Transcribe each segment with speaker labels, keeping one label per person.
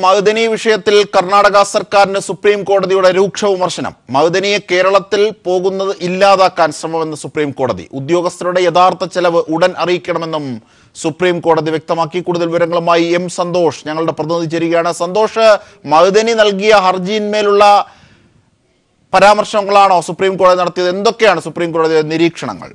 Speaker 1: മഅ്ദനി വിഷയത്തിൽ കർണാടക സർക്കാരിന് സുപ്രീം കോടതിയുടെ രൂക്ഷ വിമർശനം. മഅ്ദനിയെ കേരളത്തിൽ പോകുന്നത് ഇല്ലാതാക്കാൻ ശ്രമമെന്ന് സുപ്രീം കോടതി. ഉദ്യോഗസ്ഥരുടെ യഥാർത്ഥ ചെലവ് ഉടൻ അറിയിക്കണമെന്നും സുപ്രീം കോടതി വ്യക്തമാക്കി. കൂടുതൽ വിവരങ്ങളുമായി എം സന്തോഷ് ഞങ്ങളുടെ പ്രതിനിധി ചേരുകയാണ്. സന്തോഷ്, മഅ്ദനി നൽകിയ ഹർജിയിന്മേലുള്ള പരാമർശങ്ങളാണോ സുപ്രീം കോടതി നടത്തിയത്? എന്തൊക്കെയാണ് സുപ്രീം കോടതിയുടെ നിരീക്ഷണങ്ങൾ?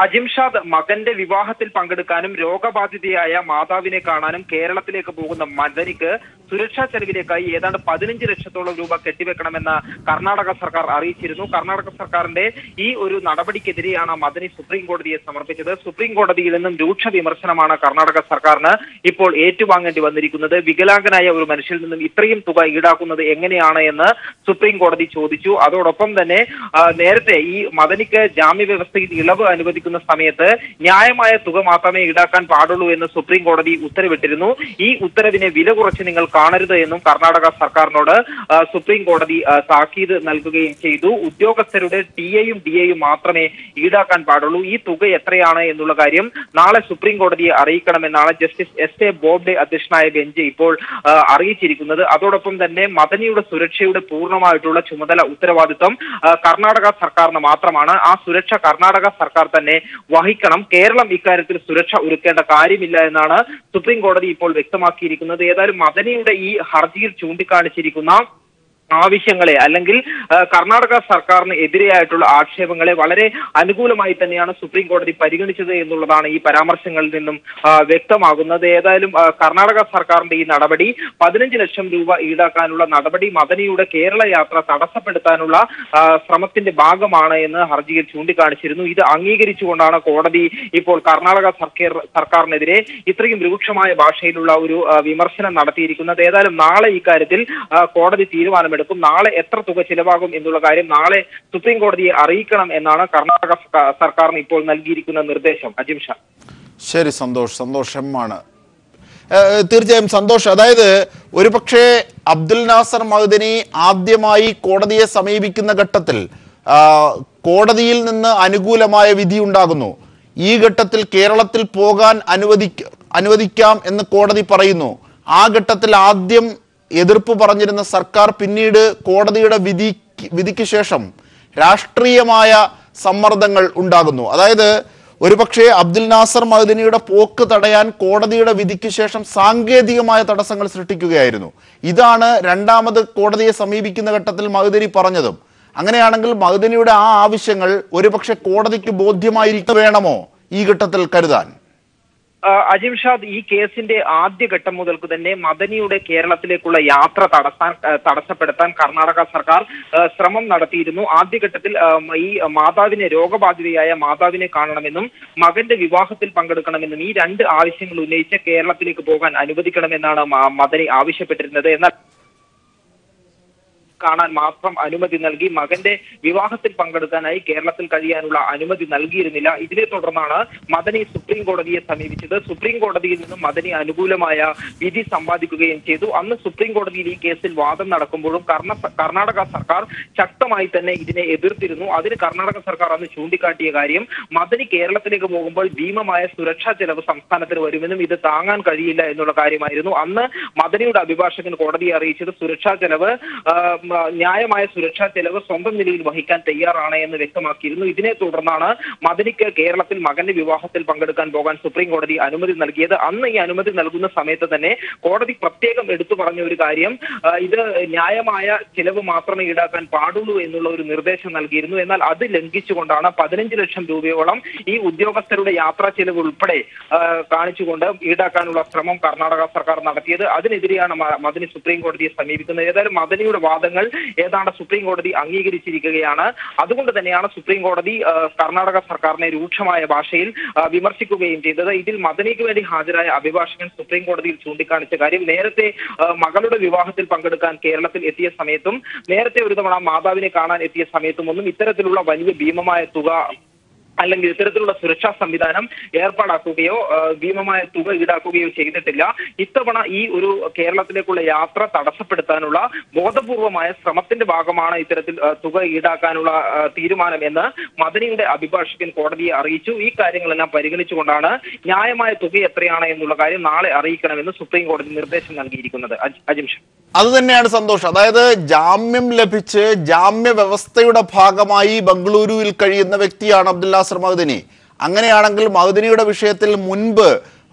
Speaker 2: അജിംഷാദ് മകന്റെ വിവാഹത്തിൽ പങ്കെടുക്കാനും രോഗബാധിതയായ മാതാവിനെ കാണാനും കേരളത്തിലേക്ക് പോകുന്ന മദനിക്ക് സുരക്ഷാ ചെലവിലേക്കായി ഏതാണ്ട് 15 ലക്ഷത്തോളം രൂപ കെട്ടിവെക്കണമെന്ന് കർണാടക സർക്കാർ അറിയിച്ചിരുന്നു. കർണാടക സർക്കാരിന്റെ ഈ ഒരു നടപടിക്കെതിരെയാണ് മദനി സുപ്രീം കോടതിയെ സമർപ്പിച്ചത്. സുപ്രീം കോടതിയിൽ നിന്നും രൂക്ഷ വിമർശനമാണ് കർണാടക സർക്കാരിന് ഇപ്പോൾ ഏറ്റുവാങ്ങേണ്ടി വന്നിരിക്കുന്നത്. വികലാംഗനായ ഒരു മനുഷ്യരിൽ നിന്നും ഇത്രയും തുക ഈടാക്കുന്നത് എങ്ങനെയാണ് എന്ന് സുപ്രീം കോടതി ചോദിച്ചു. അതോടൊപ്പം തന്നെ നേരത്തെ ഈ മദനിക്ക് ജാമ്യവ്യവസ്ഥയിൽ ഇളവ് അനുവദിക്കുന്ന സമയത്ത് ന്യായമായ തുക മാത്രമേ ഈടാക്കാൻ പാടുള്ളൂ എന്ന് സുപ്രീം കോടതി ഉത്തരവിട്ടിരുന്നു. ഈ ഉത്തരവിനെ വില കുറച്ച് നിങ്ങൾ കാണരുത് എന്നും കർണാടക സർക്കാരിനോട് സുപ്രീം കോടതി താക്കീത് നൽകുകയും ചെയ്തു. ഉദ്യോഗസ്ഥരുടെ ടിഎയും ഡിഎയും മാത്രമേ ഈടാക്കാൻ പാടുള്ളൂ. ഈ തുക എത്രയാണ് എന്നുള്ള കാര്യം നാളെ സുപ്രീം കോടതിയെ അറിയിക്കണമെന്നാണ് ജസ്റ്റിസ് എസ് എ ബോബ്ഡെ അധ്യക്ഷനായ ബെഞ്ച് ഇപ്പോൾ അറിയിച്ചിരിക്കുന്നത്. അതോടൊപ്പം തന്നെ മദനിയുടെ സുരക്ഷയുടെ പൂർണ്ണമായിട്ടുള്ള ചുമതല ഉത്തരവാദിത്വം കർണാടക സർക്കാരിന് മാത്രമാണ്. ആ സുരക്ഷ കർണാടക സർക്കാർ തന്നെ വഹിക്കണം. കേരളം ഇക്കാര്യത്തിൽ സുരക്ഷ ഒരുക്കേണ്ട കാര്യമില്ല എന്നാണ് സുപ്രീം കോടതി ഇപ്പോൾ വ്യക്തമാക്കിയിരിക്കുന്നത്. ഏതായാലും മദനിയുടെ ഈ ഹർജിയിൽ ചൂണ്ടിക്കാണിച്ചിരിക്കുന്ന ആവശ്യങ്ങളെ അല്ലെങ്കിൽ കർണാടക സർക്കാരിന് എതിരെയായിട്ടുള്ള ആക്ഷേപങ്ങളെ വളരെ അനുകൂലമായി തന്നെയാണ് സുപ്രീം കോടതി പരിഗണിച്ചത് എന്നുള്ളതാണ് ഈ പരാമർശങ്ങളിൽ നിന്നും വ്യക്തമാകുന്നത്. ഏതായാലും കർണാടക സർക്കാരിന്റെ ഈ നടപടി 15 ലക്ഷം രൂപ ഈടാക്കാനുള്ള നടപടി മദനിയുടെ കേരള യാത്ര തടസ്സപ്പെടുത്താനുള്ള ശ്രമത്തിന്റെ ഭാഗമാണ് എന്ന് ഹർജിയിൽ ചൂണ്ടിക്കാണിച്ചിരുന്നു. ഇത് അംഗീകരിച്ചുകൊണ്ടാണ് കോടതി ഇപ്പോൾ കർണാടക സർക്കാരിനെതിരെ ഇത്രയും രൂക്ഷമായ ഭാഷയിലുള്ള ഒരു വിമർശനം നടത്തിയിരിക്കുന്നത്. ഏതായാലും നാളെ ഇക്കാര്യത്തിൽ കോടതി തീരുമാനമെടുക്കും. നാളെ എത്ര തുക ചിലവാകും എന്നുള്ള കാര്യം നാളെ സുപ്രീം കോടതിയെ അറിയിക്കണം എന്നാണ് കർണാടക സർക്കാരിന് ഇപ്പോൾ നൽകിയിരിക്കുന്ന നിർദ്ദേശം. അജിംഷ.
Speaker 1: ശരി സന്തോഷമാണ്. തീർച്ചയായും സന്തോഷ്, അതായത് ഒരുപക്ഷെ അബ്ദുൽ നാസർ മഅ്ദനി ആദ്യമായി കോടതിയെ സമീപിക്കുന്ന ഘട്ടത്തിൽ കോടതിയിൽ നിന്ന് അനുകൂലമായ വിധി ഉണ്ടാകുന്നു. ഈ ഘട്ടത്തിൽ കേരളത്തിൽ പോകാൻ അനുവദിക്കാം എന്ന് കോടതി പറയുന്നു. ആ ഘട്ടത്തിൽ ആദ്യം എതിർപ്പ് പറഞ്ഞിരുന്ന സർക്കാർ പിന്നീട് കോടതിയുടെ വിധിക്ക് ശേഷം രാഷ്ട്രീയമായ സമ്മർദ്ദങ്ങൾ ഉണ്ടാകുന്നു. അതായത് ഒരുപക്ഷെ അബ്ദുൽ നാസർ മഅ്ദനിയുടെ പോക്ക് തടയാൻ കോടതിയുടെ വിധിക്ക് ശേഷം സാങ്കേതികമായ തടസ്സങ്ങൾ സൃഷ്ടിക്കുകയായിരുന്നു. ഇതാണ് രണ്ടാമത് കോടതിയെ സമീപിക്കുന്ന ഘട്ടത്തിൽ മഅ്ദനി പറഞ്ഞതും. അങ്ങനെയാണെങ്കിൽ മഅ്ദനിയുടെ ആ ആവശ്യങ്ങൾ ഒരുപക്ഷെ കോടതിക്ക് ബോധ്യമായിരിക്കും വേണമോ ഈ ഘട്ടത്തിൽ കരുതാൻ?
Speaker 2: അജിംഷാദ്, ഈ കേസിന്റെ ആദ്യഘട്ടം മുതൽക്ക് തന്നെ മദനിയുടെ കേരളത്തിലേക്കുള്ള യാത്ര തടസ്സപ്പെടുത്താൻ കർണാടക സർക്കാർ ശ്രമം നടത്തിയിരുന്നു. ആദ്യഘട്ടത്തിൽ ഈ മാതാവിനെ രോഗബാധിതയായ മാതാവിനെ കാണണമെന്നും മകന്റെ വിവാഹത്തിൽ പങ്കെടുക്കണമെന്നും ഈ 2 ആവശ്യങ്ങൾ ഉന്നയിച്ച് കേരളത്തിലേക്ക് പോകാൻ അനുവദിക്കണമെന്നാണ് മദനി ആവശ്യപ്പെട്ടിരുന്നത്. എന്നാൽ കാണാൻ മാത്രം അനുമതി നൽകി മകന്റെ വിവാഹത്തിൽ പങ്കെടുക്കാനായി കേരളത്തിൽ കഴിയാനുള്ള അനുമതി നൽകിയിരുന്നില്ല. ഇതിനെ തുടർന്നാണ് മദനി സുപ്രീം കോടതിയെ സമീപിച്ചത്. സുപ്രീം കോടതിയിൽ നിന്നും മദനി അനുകൂലമായ വിധി സമ്പാദിക്കുകയും ചെയ്തു. അന്ന് സുപ്രീം കോടതിയിൽ ഈ കേസിൽ വാദം നടക്കുമ്പോഴും കർണാടക സർക്കാർ ശക്തമായി തന്നെ ഇതിനെ എതിർത്തിരുന്നു. അതിന് കർണാടക സർക്കാർ അന്ന് ചൂണ്ടിക്കാട്ടിയ കാര്യം മദനി കേരളത്തിലേക്ക് പോകുമ്പോൾ ഭീമമായ സുരക്ഷാ ചെലവ് സംസ്ഥാനത്തിന് വരുമെന്നും ഇത് താങ്ങാൻ കഴിയില്ല എന്നുള്ള കാര്യമായിരുന്നു. അന്ന് മദനിയുടെ അഭിഭാഷകൻ കോടതിയെ അറിയിച്ചത് സുരക്ഷാ ചെലവ് ന്യായമായ സുരക്ഷാ ചെലവ് സ്വന്തം നിലയിൽ വഹിക്കാൻ തയ്യാറാണ് എന്ന് വ്യക്തമാക്കിയിരുന്നു. ഇതിനെ തുടർന്നാണ് മദനിക്ക് കേരളത്തിൽ മകന്റെ വിവാഹത്തിൽ പങ്കെടുക്കാൻ പോകാൻ സുപ്രീം കോടതി അനുമതി നൽകിയത്. അന്ന് ഈ അനുമതി നൽകുന്ന സമയത്ത് തന്നെ കോടതി പ്രത്യേകം എടുത്തു പറഞ്ഞ ഒരു കാര്യം, ഇത് ന്യായമായ ചെലവ് മാത്രമേ ഈടാക്കാൻ പാടുള്ളൂ എന്നുള്ള ഒരു നിർദ്ദേശം നൽകിയിരുന്നു. എന്നാൽ അത് ലംഘിച്ചുകൊണ്ടാണ് 15 ലക്ഷം രൂപയോളം ഈ ഉദ്യോഗസ്ഥരുടെ യാത്രാ ചെലവ് ഉൾപ്പെടെ കാണിച്ചുകൊണ്ട് ഈടാക്കാനുള്ള ശ്രമം കർണാടക സർക്കാർ നടത്തിയത്. അതിനെതിരെയാണ് മദനി സുപ്രീം കോടതിയെ സമീപിക്കുന്നത്. ഏതായാലും മദനിയുടെ വാദങ്ങൾ ഏതാണ്ട് സുപ്രീം കോടതി അംഗീകരിച്ചിരിക്കുകയാണ്. അതുകൊണ്ട് തന്നെയാണ് സുപ്രീം കോടതി കർണാടക സർക്കാരിനെ രൂക്ഷമായ ഭാഷയിൽ വിമർശിക്കുകയും ചെയ്തത്. ഇതിൽ മദനിക്ക് വേണ്ടി ഹാജരായ അഭിഭാഷകൻ സുപ്രീം കോടതിയിൽ ചൂണ്ടിക്കാണിച്ച കാര്യം, നേരത്തെ മകളുടെ വിവാഹത്തിൽ പങ്കെടുക്കാൻ കേരളത്തിൽ എത്തിയ സമയത്തും നേരത്തെ ഒരു തവണ മാതാവിനെ കാണാൻ എത്തിയ സമയത്തും ഒന്നും ഇത്തരത്തിലുള്ള വലിയ ഭീമമായ തുക അല്ലെങ്കിൽ ഇത്തരത്തിലുള്ള സുരക്ഷാ സംവിധാനം ഏർപ്പാടാക്കുകയോ ഭീമമായ തുക ഈടാക്കുകയോ ചെയ്തിട്ടില്ല. ഇത്തവണ ഈ ഒരു കേരളത്തിലേക്കുള്ള യാത്ര തടസ്സപ്പെടുത്താനുള്ള ബോധപൂർവമായ ശ്രമത്തിന്റെ ഭാഗമാണ് ഇത്തരത്തിൽ തുക ഈടാക്കാനുള്ള തീരുമാനം എന്ന് മദനിയുടെ അഭിഭാഷകൻ കോടതിയെ അറിയിച്ചു. ഈ കാര്യങ്ങളെല്ലാം പരിഗണിച്ചുകൊണ്ടാണ് ന്യായമായ തുക എത്രയാണ് എന്നുള്ള കാര്യം നാളെ അറിയിക്കണമെന്ന് സുപ്രീം കോടതി നിർദ്ദേശം നൽകിയിരിക്കുന്നത്. അജിംഷ,
Speaker 1: അത് തന്നെയാണ് സന്തോഷം. അതായത് ജാമ്യം ലഭിച്ച് ജാമ്യ വ്യവസ്ഥയുടെ ഭാഗമായി ബംഗളൂരുവിൽ കഴിയുന്ന വ്യക്തിയാണ് അബ്ദുൽ നാസർ മഅ്ദനി. അങ്ങനെയാണെങ്കിൽ മഅ്ദനിയുടെ വിഷയത്തിൽ മുൻപ്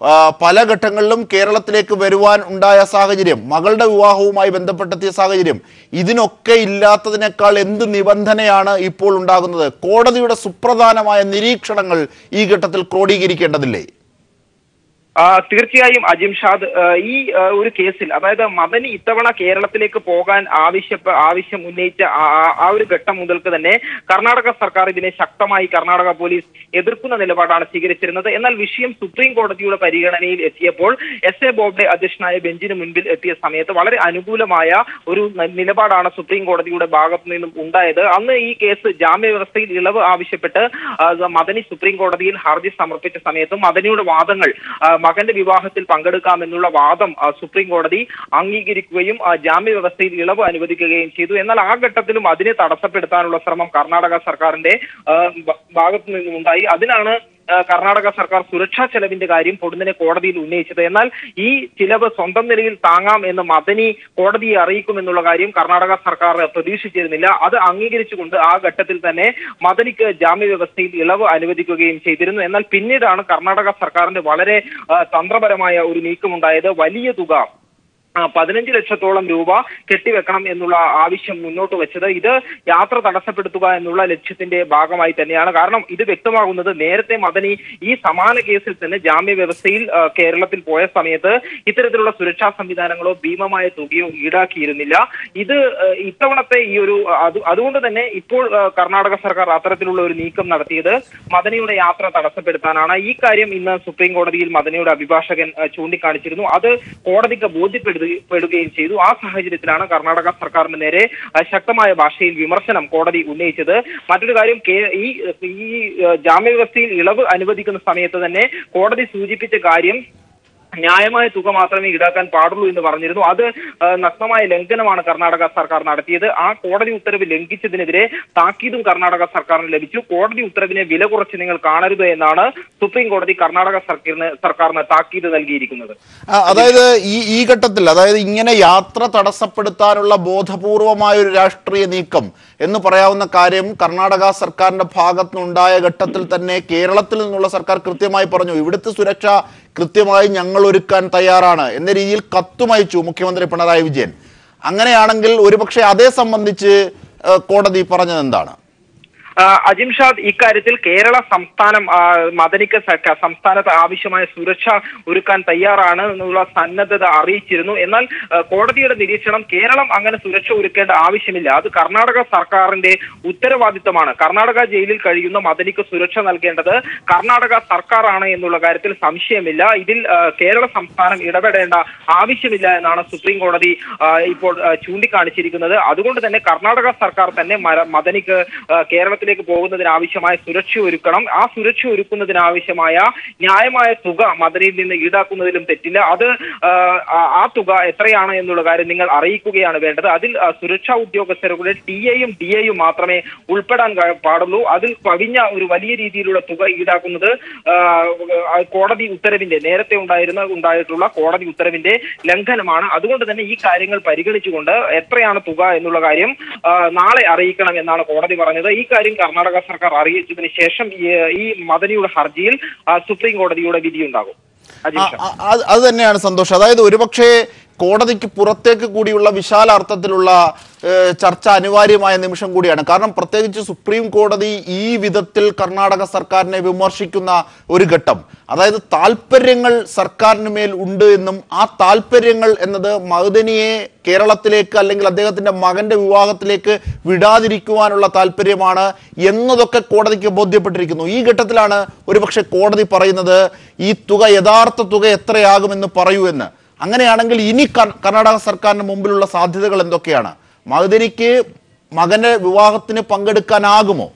Speaker 1: പല ഘട്ടങ്ങളിലും കേരളത്തിലേക്ക് വരുവാൻ ഉണ്ടായ സാഹചര്യം, മകളുടെ വിവാഹവുമായി ബന്ധപ്പെട്ടെത്തിയ സാഹചര്യം, ഇതിനൊക്കെ ഇല്ലാത്തതിനേക്കാൾ എന്ത് നിബന്ധനയാണ് ഇപ്പോൾ ഉണ്ടാകുന്നത്? കോടതിയുടെ സുപ്രധാനമായ നിരീക്ഷണങ്ങൾ ഈ ഘട്ടത്തിൽ ക്രോഡീകരിക്കേണ്ടതില്ലേ?
Speaker 2: തീർച്ചയായും അജിംഷാദ്, ഈ ഒരു കേസിൽ അതായത് മദനി ഇത്തവണ കേരളത്തിലേക്ക് പോകാൻ ആവശ്യം ഉന്നയിച്ച ആ ഒരു ഘട്ടം മുതൽക്ക് തന്നെ കർണാടക സർക്കാർ ഇതിനെ ശക്തമായി കർണാടക പോലീസ് എതിർക്കുന്ന നിലപാടാണ് സ്വീകരിച്ചിരുന്നത്. എന്നാൽ വിഷയം സുപ്രീം കോടതിയുടെ പരിഗണനയിൽ എത്തിയപ്പോൾ എസ് എ ബോബ്ഡെ അധ്യക്ഷനായ ബെഞ്ചിന് മുൻപിൽ എത്തിയ സമയത്ത് വളരെ അനുകൂലമായ ഒരു നിലപാടാണ് സുപ്രീം കോടതിയുടെ ഭാഗത്തു നിന്നും ഉണ്ടായത്. അന്ന് ഈ കേസ് ജാമ്യ വ്യവസ്ഥയിൽ ഇളവ് ആവശ്യപ്പെട്ട് മദനി സുപ്രീം കോടതിയിൽ ഹർജി സമർപ്പിച്ച സമയത്തും മദനിയുടെ വാദങ്ങൾ മകന്റെ വിവാഹത്തിൽ പങ്കെടുക്കാമെന്നുള്ള വാദം സുപ്രീം കോടതി അംഗീകരിക്കുകയും ജാമ്യ വ്യവസ്ഥയിൽ ഇളവ് അനുവദിക്കുകയും ചെയ്തു. എന്നാൽ ആ ഘട്ടത്തിലും അതിനെ തടസ്സപ്പെടുത്താനുള്ള ശ്രമം കർണാടക സർക്കാരിന്റെ ഭാഗത്തു നിന്നുണ്ടായി. അതിനാണ് കർണാടക സർക്കാർ സുരക്ഷാ ചെലവിന്റെ കാര്യം പൊടുന്നനെ കോടതിയിൽ ഉന്നയിച്ചത്. എന്നാൽ ഈ ചിലവ് സ്വന്തം നിലയിൽ താങ്ങാം എന്ന് മദനി കോടതിയെ അറിയിക്കുമെന്നുള്ള കാര്യം കർണാടക സർക്കാർ പ്രതീക്ഷിച്ചിരുന്നില്ല. അത് അംഗീകരിച്ചുകൊണ്ട് ആ ഘട്ടത്തിൽ തന്നെ മദനിക്ക് ജാമ്യ വ്യവസ്ഥയിൽ ഇളവ് അനുവദിക്കുകയും ചെയ്തിരുന്നു. എന്നാൽ പിന്നീടാണ് കർണാടക സർക്കാരിന്റെ വളരെ തന്ത്രപരമായ ഒരു നീക്കമുണ്ടായത്. വലിയ തുക 15 ലക്ഷത്തോളം രൂപ കെട്ടിവെക്കണം എന്നുള്ള ആവശ്യം മുന്നോട്ട് വെച്ചത് ഇത് യാത്ര തടസ്സപ്പെടുത്തുക എന്നുള്ള ലക്ഷ്യത്തിന്റെ ഭാഗമായി തന്നെയാണ്. കാരണം ഇത് വ്യക്തമാകുന്നത് നേരത്തെ മദനി ഈ സമാന കേസിൽ തന്നെ ജാമ്യ വ്യവസ്ഥയിൽ കേരളത്തിൽ പോയ സമയത്ത് ഇത്തരത്തിലുള്ള സുരക്ഷാ സംവിധാനങ്ങളോ ഭീമമായ തുകയോ ഈടാക്കിയിരുന്നില്ല. ഇത് ഇത്തവണത്തെ ഈ ഒരു അതുകൊണ്ട് തന്നെ ഇപ്പോൾ കർണാടക സർക്കാർ അത്തരത്തിലുള്ള ഒരു നീക്കം നടത്തിയത് മദനിയുടെ യാത്ര തടസ്സപ്പെടുത്താനാണ്. ഈ കാര്യം ഇന്ന് സുപ്രീം കോടതിയിൽ മദനിയുടെ അഭിഭാഷകൻ ചൂണ്ടിക്കാണിച്ചിരുന്നു. അത് കോടതിക്ക് ബോധ്യപ്പെടുത്തുകയും ചെയ്തു. ആ സാഹചര്യത്തിലാണ് കർണാടക സർക്കാരിന് നേരെ ശക്തമായ ഭാഷയിൽ വിമർശനം കോടതി ഉന്നയിച്ചത്. മറ്റൊരു കാര്യം, ഈ ജാമ്യ വ്യവസ്ഥയിൽ ഇളവ് അനുവദിക്കുന്ന സമയത്ത് തന്നെ കോടതി സൂചിപ്പിച്ച കാര്യം ന്യായമായ തുക മാത്രമേ ഈടാക്കാൻ പാടുള്ളൂ എന്ന് പറഞ്ഞിരുന്നു. അത് നഗ്നമായ ലംഘനമാണ് കർണാടക സർക്കാർ നടത്തിയത്. ആ കോടതി ഉത്തരവ് ലംഘിച്ചതിനെതിരെ താക്കീതും കർണാടക സർക്കാരിന് ലഭിച്ചു. കോടതി ഉത്തരവിനെ വില കുറച്ച് നിങ്ങൾ കാണരുത് എന്നാണ് സുപ്രീം കോടതി കർണാടക സർക്കാരിന് താക്കീത് നൽകിയിരിക്കുന്നത്.
Speaker 1: അതായത് ഈ ഘട്ടത്തിൽ, അതായത് ഇങ്ങനെ യാത്ര തടസ്സപ്പെടുത്താനുള്ള ബോധപൂർവമായ ഒരു രാഷ്ട്രീയ നീക്കം എന്ന് പറയാവുന്ന കാര്യം കർണാടക സർക്കാരിന്റെ ഭാഗത്തുനിന്നുണ്ടായ ഘട്ടത്തിൽ തന്നെ കേരളത്തിൽ നിന്നുള്ള സർക്കാർ കൃത്യമായി പറഞ്ഞു, ഇവിടുത്തെ സുരക്ഷ കൃത്യമായി ഞങ്ങൾ ഒരുക്കാൻ തയ്യാറാണ് എന്ന രീതിയിൽ കത്തുമയച്ചു മുഖ്യമന്ത്രി പിണറായി വിജയൻ. അങ്ങനെയാണെങ്കിൽ ഒരുപക്ഷെ അതേ സംബന്ധിച്ച് കോടതി പറഞ്ഞത് എന്താണ്?
Speaker 2: അജിംഷാദ്, ഇക്കാര്യത്തിൽ കേരള സംസ്ഥാനം മദനിക്ക് സംസ്ഥാനത്ത് ആവശ്യമായ സുരക്ഷ ഒരുക്കാൻ തയ്യാറാണ് എന്നുള്ള സന്നദ്ധത അറിയിച്ചിരുന്നു. എന്നാൽ കോടതിയുടെ നിരീക്ഷണം കേരളം അങ്ങനെ സുരക്ഷ ഒരുക്കേണ്ട ആവശ്യമില്ല, അത് കർണാടക സർക്കാരിന്റെ ഉത്തരവാദിത്തമാണ്. കർണാടക ജയിലിൽ കഴിയുന്ന മദനിക്ക് സുരക്ഷ നൽകേണ്ടത് കർണാടക സർക്കാരാണ് എന്നുള്ള കാര്യത്തിൽ സംശയമില്ല. ഇതിൽ കേരള സംസ്ഥാനം ഇടപെടേണ്ട ആവശ്യമില്ല എന്നാണ് സുപ്രീം കോടതി ഇപ്പോൾ ചൂണ്ടിക്കാണിച്ചിരിക്കുന്നത്. അതുകൊണ്ട് തന്നെ കർണാടക സർക്കാർ തന്നെ മദനിക്ക് കേരളത്തിൽ പോകുന്നതിനാവശ്യമായ സുരക്ഷ ഒരുക്കണം. ആ സുരക്ഷ ഒരുക്കുന്നതിനാവശ്യമായ ന്യായമായ തുക മദനിയിൽ നിന്ന് ഈടാക്കുന്നതിലും തെറ്റില്ല. അത് ആ തുക എത്രയാണ് എന്നുള്ള കാര്യം നിങ്ങൾ അറിയിക്കുകയാണ് വേണ്ടത്. അതിൽ സുരക്ഷാ ഉദ്യോഗസ്ഥരുടെ ടിഎയും ഡിഎയും മാത്രമേ ഉൾപ്പെടാൻ പാടുള്ളൂ. അതിൽ കവിഞ്ഞ ഒരു വലിയ രീതിയിലുള്ള തുക ഈടാക്കുന്നത് കോടതി ഉത്തരവിന്റെ നേരത്തെ ഉണ്ടായിട്ടുള്ള കോടതി ഉത്തരവിന്റെ ലംഘനമാണ്. അതുകൊണ്ട് തന്നെ ഈ കാര്യങ്ങൾ പരിഗണിച്ചുകൊണ്ട് എത്രയാണ് തുക എന്നുള്ള കാര്യം നാളെ അറിയിക്കണം എന്നാണ് കോടതി പറഞ്ഞത്. ഈ കാര്യം കർണാടക സർക്കാർ അറിയിച്ചതിന് ശേഷം ഈ മദനിയുടെ ഹർജിയിൽ സുപ്രീം കോടതിയുടെ വിധിയുണ്ടാകും.
Speaker 1: അത് തന്നെയാണ് സന്തോഷം. അതായത് ഒരുപക്ഷെ കോടതിക്ക് പുറത്തേക്ക് കൂടിയുള്ള വിശാല അർത്ഥത്തിലുള്ള ചർച്ച അനിവാര്യമായ നിമിഷം കൂടിയാണ്. കാരണം പ്രത്യേകിച്ച് സുപ്രീം കോടതി ഈ വിധത്തിൽ കർണാടക സർക്കാരിനെ വിമർശിക്കുന്ന ഒരു ഘട്ടം, അതായത് താല്പര്യങ്ങൾ സർക്കാരിന് മേൽ ഉണ്ട് എന്നും ആ താല്പര്യങ്ങൾ എന്നത് മഅ്ദനിയെ കേരളത്തിലേക്ക് അല്ലെങ്കിൽ അദ്ദേഹത്തിന്റെ മകന്റെ വിവാഹത്തിലേക്ക് വിടാതിരിക്കുവാനുള്ള താല്പര്യമാണ് എന്നതൊക്കെ കോടതിക്ക് ബോധ്യപ്പെട്ടിരിക്കുന്നു. ഈ ഘട്ടത്തിലാണ് ഒരുപക്ഷെ കോടതി പറയുന്നത് ഈ തുക, യഥാർത്ഥ തുക എത്രയാകുമെന്ന് പറയൂ എന്ന്. അങ്ങനെയാണെങ്കിൽ ഇനി കർണാടക സർക്കാരിന് മുമ്പിലുള്ള സാധ്യതകൾ എന്തൊക്കെയാണ്? മഅ്ദനിക്ക് മകന്റെ വിവാഹത്തിന് പങ്കെടുക്കാനാകുമോ?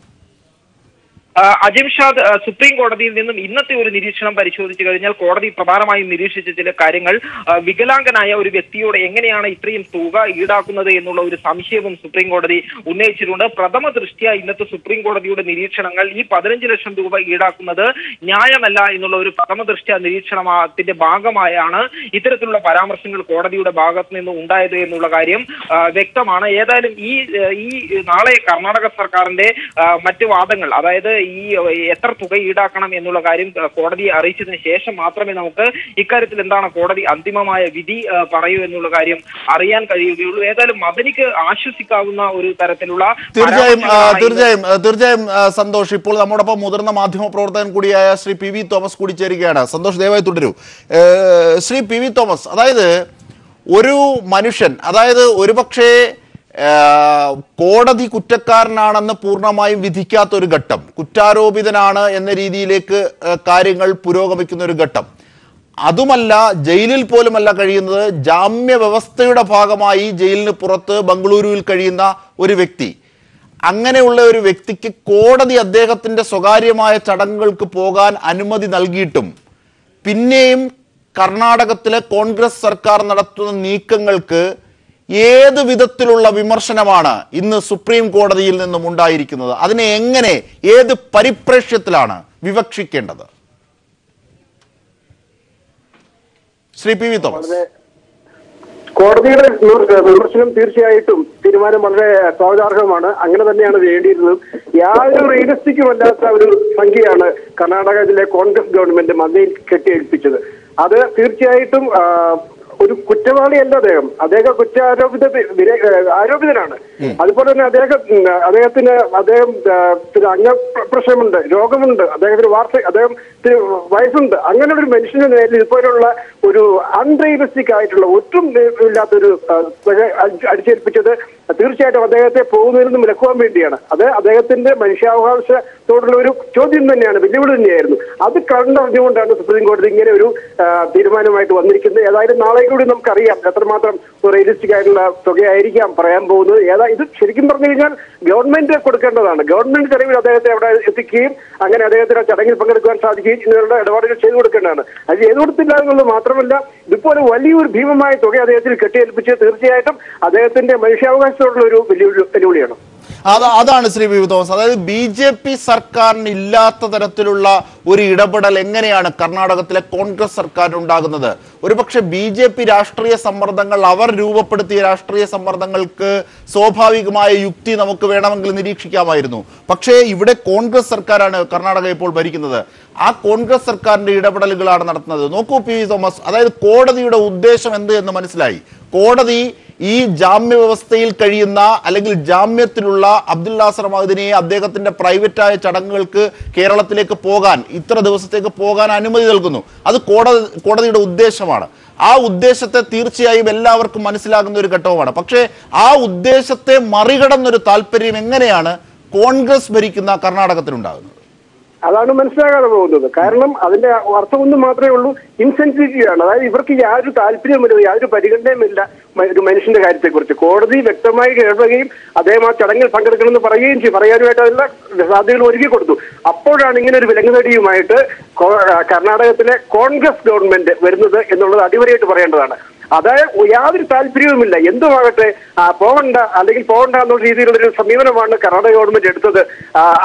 Speaker 2: അജിംഷാദ് സുപ്രീം കോടതിയിൽ നിന്നും ഇന്നത്തെ ഒരു നിരീക്ഷണം പരിശോധിച്ചു കഴിഞ്ഞാൽ കോടതി പ്രധാനമായും നിരീക്ഷിച്ച ചില കാര്യങ്ങൾ വികലാംഗനായ ഒരു വ്യക്തിയോട് എങ്ങനെയാണ് ഇത്രയും തുക ഈടാക്കുന്നത് എന്നുള്ള ഒരു സംശയവും സുപ്രീം കോടതി ഉന്നയിച്ചിട്ടുണ്ട്. പ്രഥമ ദൃഷ്ട്യാ ഇന്നത്തെ സുപ്രീം കോടതിയുടെ നിരീക്ഷണങ്ങൾ ഈ 15 ലക്ഷം രൂപ ഈടാക്കുന്നത് ന്യായമല്ല എന്നുള്ള ഒരു പ്രഥമ ദൃഷ്ട്യാ നിരീക്ഷണത്തിന്റെ ഭാഗമായാണ് ഇത്തരത്തിലുള്ള പരാമർശങ്ങൾ കോടതിയുടെ ഭാഗത്ത് നിന്ന് ഉണ്ടായത് എന്നുള്ള കാര്യം വ്യക്തമാണ്. ഏതായാലും ഈ നാളെ കർണാടക സർക്കാരിന്റെ മറ്റ് വാദങ്ങൾ, അതായത് ഈ എത്ര തുക ഈടാക്കണം എന്നുള്ള കാര്യം കോടതിയെ അറിയിച്ചതിന് ശേഷം മാത്രമേ നമുക്ക് ഇക്കാര്യത്തിൽ എന്താണ് കോടതി അന്തിമമായ വിധി പറയൂ എന്നുള്ള കാര്യം അറിയാൻ കഴിയുകയുള്ളൂ. ഏതായാലും മദനിക്ക് ആശ്വസിക്കാവുന്ന ഒരു തരത്തിലുള്ള
Speaker 1: തീർച്ചയായും സന്തോഷ്, ഇപ്പോൾ നമ്മോടൊപ്പം മുതിർന്ന മാധ്യമ പ്രവർത്തകൻ കൂടിയായ ശ്രീ പി വി തോമസ് കൂടി ചേരുകയാണ്. സന്തോഷ്, ദയവായി തുടരൂ. ശ്രീ പി വി തോമസ്, അതായത് ഒരു മനുഷ്യൻ, അതായത് ഒരുപക്ഷേ കോടതി കുറ്റക്കാരനാണെന്ന് പൂർണ്ണമായും വിധിക്കാത്ത ഒരു ഘട്ടം, കുറ്റാരോപിതനാണ് എന്ന രീതിയിലേക്ക് കാര്യങ്ങൾ പുരോഗമിക്കുന്ന ഒരു ഘട്ടം, അതുമല്ല ജയിലിൽ പോലുമല്ല കഴിയുന്നത്, ജാമ്യ വ്യവസ്ഥയുടെ ഭാഗമായി ജയിലിന് പുറത്ത് ബംഗളൂരുവിൽ കഴിയുന്ന ഒരു വ്യക്തി, അങ്ങനെയുള്ള ഒരു വ്യക്തിക്ക് കോടതി അദ്ദേഹത്തിന്റെ സ്വകാര്യമായ ചടങ്ങുകൾക്ക് പോകാൻ അനുമതി നൽകിയിട്ടും പിന്നെയും കർണാടകത്തിലെ കോൺഗ്രസ് സർക്കാർ നടത്തുന്ന നീക്കങ്ങൾക്ക് ഏത് വിധത്തിലുള്ള വിമർശനമാണ് ഇന്ന് സുപ്രീം കോടതിയിൽ നിന്നും ഉണ്ടായിരിക്കുന്നത്? അതിനെ എങ്ങനെ, ഏത് പരിപ്രേക്ഷ്യത്തിലാണ് വിവക്ഷിക്കേണ്ടത്? Shri P V Thomas.
Speaker 3: കോടതിയുടെ വിമർശനം തീർച്ചയായിട്ടും തീരുമാനം വളരെ സ്വാഗതാർഹമാണ്. അങ്ങനെ തന്നെയാണ് വേണ്ടിയിരുന്നത്. യാതൊരു റിയലിസ്റ്റിക്കുമല്ലാത്ത ഒരു സംഖ്യയാണ് കർണാടകത്തിലെ കോൺഗ്രസ് ഗവൺമെന്റ് മദനിൽ കെട്ടിയേൽപ്പിച്ചത്. അത് തീർച്ചയായിട്ടും ഒരു കുറ്റവാളിയല്ല അദ്ദേഹം ആരോപിതനാണ്. അതുപോലെ തന്നെ അദ്ദേഹത്തിന് അംഗപ്രശ്നമുണ്ട്, രോഗമുണ്ട്, അദ്ദേഹത്തിന് വയസ്സുണ്ട്. അങ്ങനെ ഒരു മനുഷ്യന്റെ നേരിൽ ഇതുപോലുള്ള ഒരു അൺറിയലിസ്റ്റിക് ആയിട്ടുള്ള ഒട്ടും ഇല്ലാത്തൊരു അടിച്ചേൽപ്പിച്ചത് തീർച്ചയായിട്ടും അദ്ദേഹത്തെ പോകുന്നതിൽ നിന്നും വിലക്കുവാൻ വേണ്ടിയാണ്. അത് അദ്ദേഹത്തിന്റെ മനുഷ്യാവകാശത്തോടുള്ള ഒരു ചോദ്യം തന്നെയാണ്, വെല്ലുവിളി തന്നെയായിരുന്നു. അത് കണ്ടറിഞ്ഞുകൊണ്ടാണ് സുപ്രീം കോടതി ഇങ്ങനെ ഒരു തീരുമാനമായിട്ട് വന്നിരിക്കുന്നത്. ഏതായാലും നാളെ കൂടി നമുക്കറിയാം എത്രമാത്രം റിയലിസ്റ്റിക് ആയിട്ടുള്ള തുകയായിരിക്കാം പറയാൻ പോകുന്നത്. ഇത് ശരിക്കും പറഞ്ഞു കഴിഞ്ഞാൽ ഗവൺമെന്റ് കൊടുക്കേണ്ടതാണ്. ഗവൺമെന്റ് ചെലവിൽ അദ്ദേഹത്തെ അവിടെ എത്തിക്കുകയും അങ്ങനെ അദ്ദേഹത്തിന് ചടങ്ങിൽ പങ്കെടുക്കുവാൻ സാധിക്കുകയും ഇതിനുള്ള ഇടപാടുകൾ ചെയ്തു കൊടുക്കേണ്ടതാണ്. അത് ചെയ്തു കൊടുത്തില്ല എന്നുള്ളത് മാത്രമല്ല, ഇതുപോലെ വലിയൊരു ഭീമമായ തുക അദ്ദേഹത്തിന് കെട്ടിയേൽപ്പിച്ച് തീർച്ചയായിട്ടും അദ്ദേഹത്തിന്റെ മനുഷ്യാവകാശത്തോടുള്ള ഒരു വെല്ലുവിളിയാണ്.
Speaker 1: അതാണ് ശ്രീ പി വി തോമസ്, അതായത് BJP സർക്കാരിന് ഇല്ലാത്ത തരത്തിലുള്ള ഒരു ഇടപെടൽ എങ്ങനെയാണ് കർണാടകത്തിലെ കോൺഗ്രസ് സർക്കാരിന് ഉണ്ടാകുന്നത്? ഒരുപക്ഷെ BJP രാഷ്ട്രീയ സമ്മർദ്ദങ്ങൾ, അവർ രൂപപ്പെടുത്തിയ രാഷ്ട്രീയ സമ്മർദ്ദങ്ങൾക്ക് സ്വാഭാവികമായ യുക്തി നമുക്ക് വേണമെങ്കിൽ നിരീക്ഷിക്കാമായിരുന്നു. പക്ഷേ ഇവിടെ കോൺഗ്രസ് സർക്കാരാണ് കർണാടക ഇപ്പോൾ ഭരിക്കുന്നത്. ആ കോൺഗ്രസ് സർക്കാരിന്റെ ഇടപെടലുകളാണ് നടത്തുന്നത്. നോക്കൂ പി വി തോമസ്, അതായത് കോടതിയുടെ ഉദ്ദേശം എന്ത് എന്ന് മനസ്സിലായി. കോടതി ഈ ജാമ്യ വ്യവസ്ഥയിൽ കഴിയുന്ന അല്ലെങ്കിൽ ജാമ്യത്തിലുള്ള അബ്ദുൽ നാസർ മഅ്ദനിയെ അദ്ദേഹത്തിന്റെ പ്രൈവറ്റായ ചടങ്ങുകൾക്ക് കേരളത്തിലേക്ക് പോകാൻ, ഇത്ര ദിവസത്തേക്ക് പോകാൻ അനുമതി നൽകുന്നു. അത് കോടതിയുടെ ഉദ്ദേശമാണ്. ആ ഉദ്ദേശത്തെ തീർച്ചയായും എല്ലാവർക്കും മനസ്സിലാകുന്ന ഒരു ഘട്ടവുമാണ്. പക്ഷേ ആ ഉദ്ദേശത്തെ മറികടന്നൊരു താല്പര്യം എങ്ങനെയാണ് കോൺഗ്രസ് ഭരിക്കുന്ന കർണാടകത്തിലുണ്ടാകുന്നത്?
Speaker 3: അതാണ് മനസ്സിലാകാതെ പോകുന്നത്. കാരണം അതിന്റെ അർത്ഥം ഒന്ന് മാത്രമേ ഉള്ളൂ, ഇൻസെൻസിറ്റിവിറ്റിയാണ്. അതായത് ഇവർക്ക് യാതൊരു താല്പര്യമില്ല, യാതൊരു പരിഗണനയുമില്ല ഒരു മനുഷ്യന്റെ കാര്യത്തെക്കുറിച്ച്. കോടതി വ്യക്തമായി കേൾക്കുകയും അദ്ദേഹം ആ ചടങ്ങിൽ പങ്കെടുക്കണമെന്ന് പറയുകയും ചെയ്യും. പറയാനുമായിട്ട് അതിനുള്ള സാധ്യതകൾ ഒരുക്കി കൊടുത്തു. അപ്പോഴാണ് ഇങ്ങനെ ഒരു വിലങ്ങുതടിയുമായിട്ട് കർണാടകത്തിലെ കോൺഗ്രസ് ഗവൺമെന്റ് വരുന്നത് എന്നുള്ളത് അടിവരയായിട്ട് പറയേണ്ടതാണ്. അതായത് യാതൊരു താല്പര്യവുമില്ല, എന്തുമാകട്ടെ പോകണ്ട അല്ലെങ്കിൽ പോകണ്ട എന്നുള്ള രീതിയിലുള്ളൊരു സമീപനമാണ് കർണാടക ഗവൺമെന്റ് എടുത്തത്.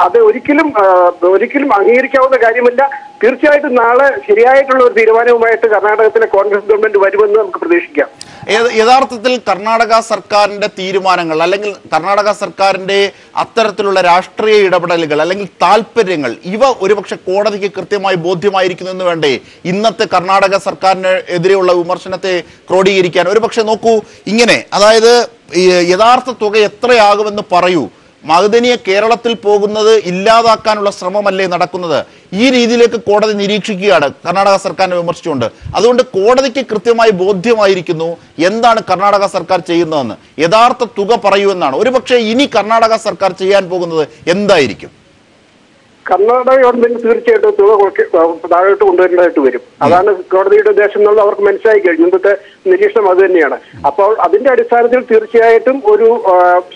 Speaker 3: അത് ഒരിക്കലും അംഗീകരിക്കാവുന്ന കാര്യമല്ല. തീർച്ചയായിട്ടും നാളെ ശരിയായിട്ടുള്ള ഒരു തീരുമാനവുമായിട്ട് കർണാടകത്തിലെ കോൺഗ്രസ് ഗവൺമെന്റ് വരുമെന്ന് നമുക്ക് പ്രതീക്ഷിക്കാം.
Speaker 1: യഥാർത്ഥത്തിൽ കർണാടക സർക്കാരിന്റെ തീരുമാനങ്ങൾ അല്ലെങ്കിൽ കർണാടക സർക്കാരിന്റെ അത്തരത്തിലുള്ള രാഷ്ട്രീയ ഇടപെടലുകൾ അല്ലെങ്കിൽ താല്പര്യങ്ങൾ, ഇവ ഒരുപക്ഷെ കോടതിക്ക് കൃത്യമായി ബോധ്യമായിരിക്കുന്നു എന്ന് വേണ്ടേ ഇന്നത്തെ കർണാടക സർക്കാരിന് എതിരെയുള്ള വിമർശനത്തെ ക്രോഡീകരിക്കാൻ? ഒരുപക്ഷെ നോക്കൂ, ഇങ്ങനെ അതായത് യഥാർത്ഥ തുക എത്രയാകുമെന്ന് പറയൂ, മഅ്ദനിയെ കേരളത്തിൽ പോകുന്നത് ഇല്ലാതാക്കാനുള്ള ശ്രമമല്ലേ നടക്കുന്നത്? ഈ രീതിയിലേക്ക് കോടതി നിരീക്ഷിക്കുകയാണ് കർണാടക സർക്കാരിനെ വിമർശിച്ചുകൊണ്ട്. അതുകൊണ്ട് കോടതിക്ക് കൃത്യമായി ബോധ്യമായിരിക്കുന്നു എന്താണ് കർണാടക സർക്കാർ ചെയ്യുന്നതെന്ന്. യഥാർത്ഥ തുക പറയൂ എന്നാണ്. ഒരുപക്ഷെ ഇനി കർണാടക സർക്കാർ ചെയ്യാൻ പോകുന്നത് എന്തായിരിക്കും?
Speaker 3: കർണാടക ഗവൺമെന്റ് തീർച്ചയായിട്ടും തുക താഴോട്ട് കൊണ്ടുവരേണ്ടതായിട്ട് വരും. അതാണ് കോടതിയുടെ ഉദ്ദേശം എന്നുള്ളത് അവർക്ക് മനസ്സിലായി കഴിഞ്ഞു. ഇന്നത്തെ നിരീക്ഷണം അത് തന്നെയാണ്. അപ്പോൾ അതിന്റെ അടിസ്ഥാനത്തിൽ തീർച്ചയായിട്ടും ഒരു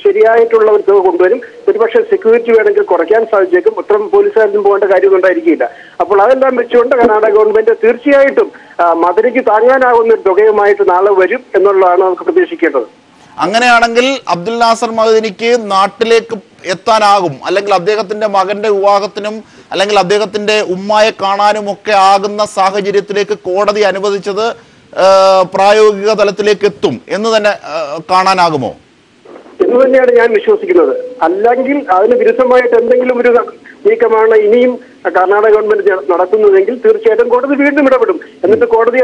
Speaker 3: ശരിയായിട്ടുള്ള ഒരു തുക കൊണ്ടുവരും. ഒരുപക്ഷെ സെക്യൂരിറ്റി വേണമെങ്കിൽ കുറയ്ക്കാൻ സാധിച്ചേക്കും. ഇത്രയും പോലീസുകാരനും പോകേണ്ട കാര്യമൊന്നും ഉണ്ടായിരിക്കില്ല. അപ്പോൾ അതെല്ലാം വെച്ചുകൊണ്ട് കർണാടക ഗവൺമെന്റ് തീർച്ചയായിട്ടും മദനിക്ക് താങ്ങാനാകുന്ന ഒരു തുകയുമായിട്ട് നാളെ വരും എന്നുള്ളതാണ് നമുക്ക് പ്രതീക്ഷിക്കേണ്ടത്.
Speaker 1: അങ്ങനെയാണെങ്കിൽ അബ്ദുൽ നാസർ മഅ്ദനിക്ക് നാട്ടിലേക്ക് എത്താനാകും, അല്ലെങ്കിൽ അദ്ദേഹത്തിന്റെ മകന്റെ വിവാഹത്തിനും അല്ലെങ്കിൽ അദ്ദേഹത്തിന്റെ ഉമ്മായെ കാണാനും ഒക്കെ ആകുന്ന സാഹചര്യത്തിലേക്ക് കോടതി അനുവദിച്ചത് പ്രായോഗിക തലത്തിലേക്ക് എത്തും എന്ന് തന്നെ കാണാനാകുമോ
Speaker 3: എന്ന് തന്നെയാണ് ഞാൻ വിശ്വസിക്കുന്നത്. അല്ലെങ്കിൽ അതിന് വിരുദ്ധമായിട്ട് എന്തെങ്കിലും ഒരു നീക്കമാണ് ഇനിയും കർണാടക ഗവൺമെന്റ് നടത്തുന്നതെങ്കിൽ തീർച്ചയായിട്ടും കോടതി വീണ്ടും ഇടപെടും. എന്നിട്ട് കോടതി